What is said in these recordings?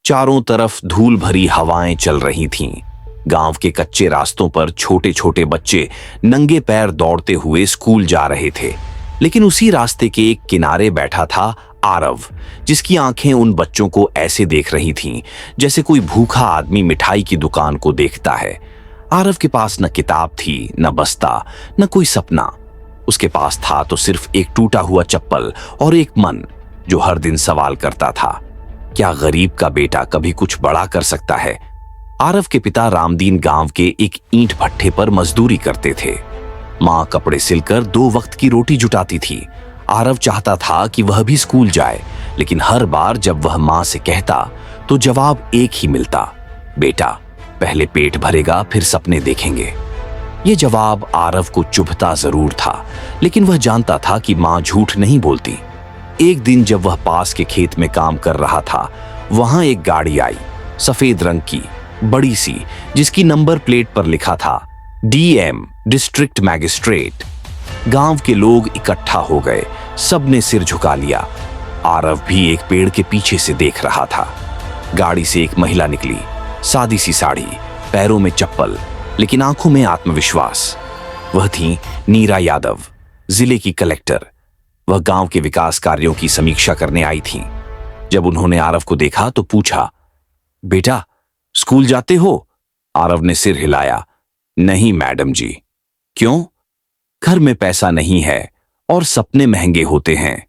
चारों तरफ धूल भरी हवाएं चल रही थीं। गांव के कच्चे रास्तों पर छोटे छोटे बच्चे नंगे पैर दौड़ते हुए स्कूल जा रहे थे। लेकिन उसी रास्ते के एक किनारे बैठा था आरव, जिसकी आंखें उन बच्चों को ऐसे देख रही थीं जैसे कोई भूखा आदमी मिठाई की दुकान को देखता है। आरव के पास न किताब थी, न बस्ता, न कोई सपना। उसके पास था तो सिर्फ एक टूटा हुआ चप्पल और एक मन जो हर दिन सवाल करता था, क्या गरीब का बेटा कभी कुछ बड़ा कर सकता है? आरव के पिता रामदीन गांव के एक ईंट भट्ठे पर मजदूरी करते थे। मां कपड़े सिलकर 2 वक्त की रोटी जुटाती थी। आरव चाहता था कि वह भी स्कूल जाए, लेकिन हर बार जब वह मां से कहता तो जवाब एक ही मिलता, बेटा पहले पेट भरेगा फिर सपने देखेंगे। ये जवाब आरव को चुभता जरूर था, लेकिन वह जानता था कि मां झूठ नहीं बोलती। एक दिन जब वह पास के खेत में काम कर रहा था, वहां एक गाड़ी आई, सफेद रंग की, बड़ी सी, जिसकी नंबर प्लेट पर लिखा था डीएम, डिस्ट्रिक्ट मैजिस्ट्रेट। गांव के लोग इकट्ठा हो गए, सबने सिर झुका लिया। आरव भी एक पेड़ के पीछे से देख रहा था। गाड़ी से एक महिला निकली, सादी सी साड़ी, पैरों में चप्पल, लेकिन आंखों में आत्मविश्वास। वह थी नीरा यादव, जिले की कलेक्टर। वह गांव के विकास कार्यों की समीक्षा करने आई थीं। जब उन्होंने आरव को देखा तो पूछा, बेटा स्कूल जाते हो? आरव ने सिर हिलाया, नहीं मैडम जी। क्यों? घर में पैसा नहीं है और सपने महंगे होते हैं।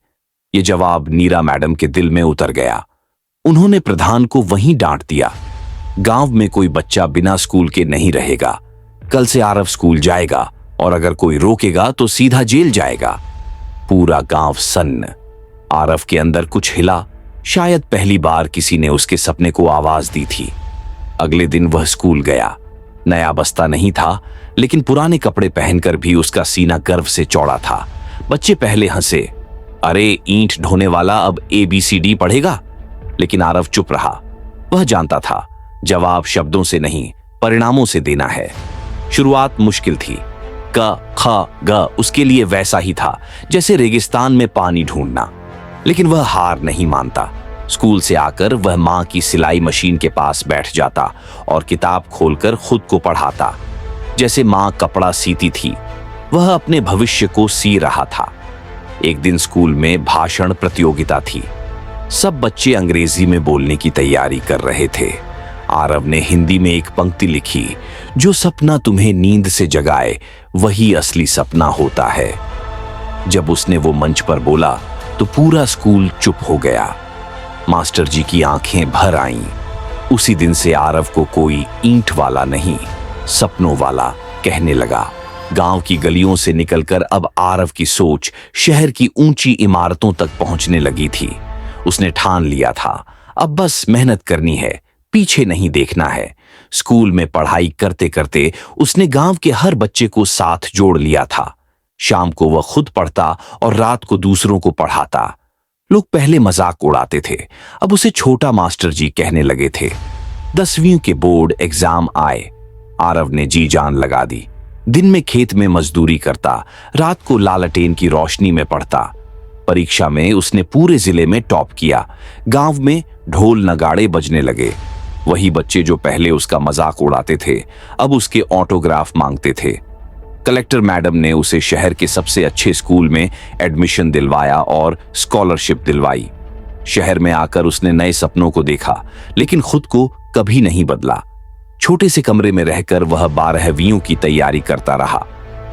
ये जवाब नीरा मैडम के दिल में उतर गया। उन्होंने प्रधान को वहीं डांट दिया, गांव में कोई बच्चा बिना स्कूल के नहीं रहेगा। कल से आरव स्कूल जाएगा और अगर कोई रोकेगा तो सीधा जेल जाएगा। पूरा गांव सन्न। आरव के अंदर कुछ हिला, शायद पहली बार किसी ने उसके सपने को आवाज दी थी। अगले दिन वह स्कूल गया। नया बस्ता नहीं था, लेकिन पुराने कपड़े पहनकर भी उसका सीना गर्व से चौड़ा था। बच्चे पहले हंसे, अरे ईंट ढोने वाला अब ABCD पढ़ेगा। लेकिन आरव चुप रहा। वह जानता था जवाब शब्दों से नहीं, परिणामों से देना है। शुरुआत मुश्किल थी। क ख ग उसके लिए वैसा ही था जैसे रेगिस्तान में पानी ढूंढना, लेकिन वह हार नहीं मानता। स्कूल से आकर वह मां की सिलाई मशीन के पास बैठ जाता और किताब खोलकर खुद को पढ़ाता। जैसे मां कपड़ा सीती थी, वह अपने भविष्य को सी रहा था। एक दिन स्कूल में भाषण प्रतियोगिता थी। सब बच्चे अंग्रेजी में बोलने की तैयारी कर रहे थे। आरव ने हिंदी में एक पंक्ति लिखी, जो सपना तुम्हें नींद से जगाए वही असली सपना होता है। जब उसने वो मंच पर बोला तो पूरा स्कूल चुप हो गया। मास्टर जी की आंखें भर आईं। उसी दिन से आरव को कोई ईंट वाला नहीं, सपनों वाला कहने लगा। गांव की गलियों से निकलकर अब आरव की सोच शहर की ऊंची इमारतों तक पहुंचने लगी थी। उसने ठान लिया था, अब बस मेहनत करनी है, पीछे नहीं देखना है। स्कूल में पढ़ाई करते करते उसने गांव के हर बच्चे को साथ जोड़ लिया था। शाम को वह खुद पढ़ता और रात को दूसरों को पढ़ाता। लोग पहले मजाक उड़ाते थे, अब उसे छोटा मास्टर जी कहने लगे थे। 10वीं के बोर्ड एग्जाम आए। आरव ने जी जान लगा दी। दिन में खेत में मजदूरी करता, रात को लालटेन की रोशनी में पढ़ता। परीक्षा में उसने पूरे जिले में टॉप किया। गांव में ढोल नगाड़े बजने लगे। वही बच्चे जो पहले उसका मजाक उड़ाते थे, अब उसके ऑटोग्राफ मांगते थे। कलेक्टर मैडम ने उसे शहर के सबसे अच्छे स्कूल में एडमिशन दिलवाया और स्कॉलरशिप दिलवाई। शहर में आकर उसने नए सपनों को देखा, लेकिन खुद को कभी नहीं बदला। छोटे से कमरे में रहकर वह 12वीं की तैयारी करता रहा।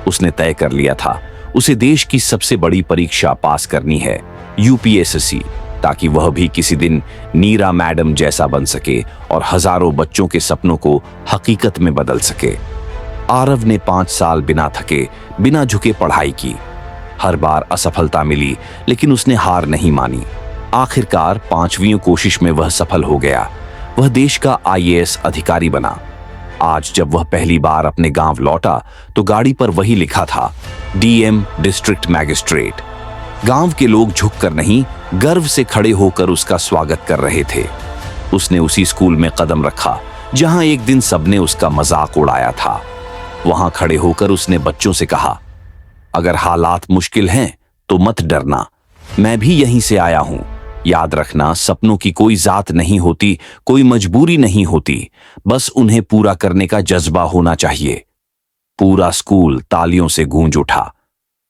उसने तय कर लिया था उसे देश की सबसे बड़ी परीक्षा पास करनी है, UPSSC, ताकि वह भी किसी दिन नीरा मैडम जैसा बन सके और हजारों बच्चों के सपनों को हकीकत में बदल सके। आरव ने 5 साल बिना थके, बिना झुके पढ़ाई की। हर बार असफलता मिली, लेकिन उसने हार नहीं मानी। आखिरकार 5वीं कोशिश में वह सफल हो गया। वह देश का IAS अधिकारी बना। आज जब वह पहली बार अपने गांव लौटा तो गाड़ी पर वही लिखा था, DM, डिस्ट्रिक्ट मैजिस्ट्रेट। गांव के लोग झुककर नहीं, गर्व से खड़े होकर उसका स्वागत कर रहे थे। उसने उसी स्कूल में कदम रखा जहां एक दिन सबने उसका मजाक उड़ाया था। वहां खड़े होकर उसने बच्चों से कहा, अगर हालात मुश्किल हैं तो मत डरना, मैं भी यहीं से आया हूं। याद रखना, सपनों की कोई जात नहीं होती, कोई मजबूरी नहीं होती, बस उन्हें पूरा करने का जज्बा होना चाहिए। पूरा स्कूल तालियों से गूंज उठा।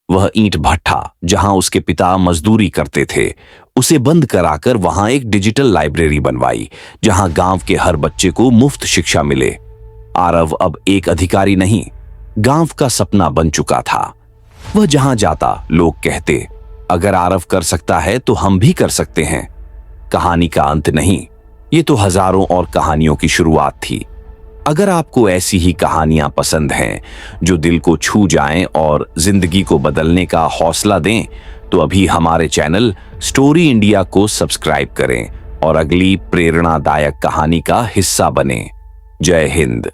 वह ईंट भट्ठा जहां उसके पिता मजदूरी करते थे, उसे बंद कराकर वहां एक डिजिटल लाइब्रेरी बनवाई, जहां गांव के हर बच्चे को मुफ्त शिक्षा मिले। आरव अब एक अधिकारी नहीं, गांव का सपना बन चुका था। वह जहां जाता लोग कहते, अगर आरव कर सकता है तो हम भी कर सकते हैं। कहानी का अंत नहीं, ये तो हजारों और कहानियों की शुरुआत थी। अगर आपको ऐसी ही कहानियां पसंद हैं जो दिल को छू जाएं और जिंदगी को बदलने का हौसला दें, तो अभी हमारे चैनल स्टोरी इंडिया को सब्सक्राइब करें और अगली प्रेरणादायक कहानी का हिस्सा बनें। जय हिंद।